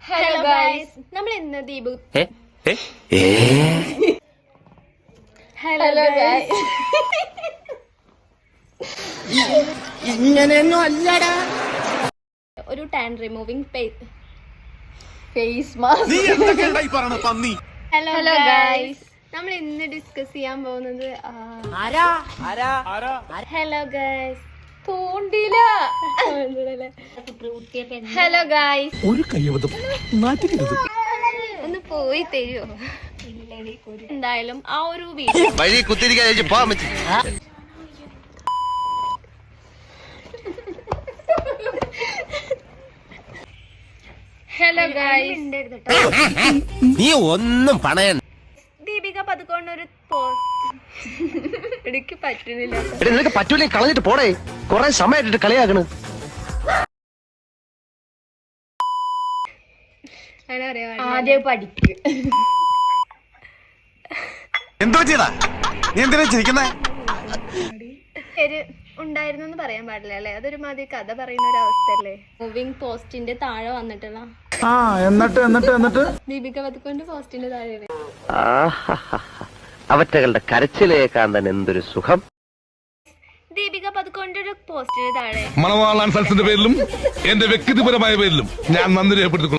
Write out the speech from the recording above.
Hello guys, നമ്മൾ ഇന്ന് Deepu hello guys ഇങ്ങനെയൊന്നും അല്ലടാ. ഒരു tan removing face mask. Hello guys, നമ്മൾ ഇന്ന് ഡിസ്കസ് ചെയ്യാൻ പോകുന്നത് ഹലോ ഗൈസ് തോണ്ടില. ഹലോ ഗൈസ്, ഒരു കയ്യബദ്ധം നാറ്റിക്കരുത്. ഒന്ന് പോയി തരുമോ? എന്തായാലും ആ ഒരു വീഡിയോ വഴി കുത്തിരിക്കാൻ പോകാൻ പറ്റി. ഹലോ ഗൈസ്, നീ ഒന്നും പണയണ്ട. ദീപിക പതുക്കോണ്ട് ഒരു പോസ്റ്റ് എനിക്ക് പറ്റുന്നില്ല. നിനക്ക് പറ്റൂലേ കളഞ്ഞിട്ട് പോടേ. കൊറേ സമയമായിട്ട് കളിയാക്കണ്. ആദ്യം പഠിക്ക്. എന്തോ ചെയ്താ നീ എന്തിനാ ചിരിക്കുന്നേ? പേര് ഉണ്ടായിരുന്നു പറയാൻ പാടില്ല അല്ലേ? അതൊരു മാതിരി കഥ പറയുന്ന ഒരു അവസ്ഥയല്ലേ? മൂവിങ് പോസ്റ്റിന്റെ താഴെ വന്നിട്ടുള്ള എന്നിട്ട് ദീപിക പതുക്കോണ്ട് പോസ്റ്റിന്റെ താഴെ അവറ്റകളുടെ കരച്ചിലേക്കാൻ തന്നെ എന്തൊരു സുഖം. ദീപിക പതുക്കോണ്ട് ഒരു പോസ്റ്റിന് താഴെ മണവാളാൻ സൽസിന്റെ പേരിലും എന്റെ വ്യക്തിപരമായ പേരിലും ഞാൻ നന്ദി രേഖപ്പെടുത്തിക്കൊള്ളുന്നു.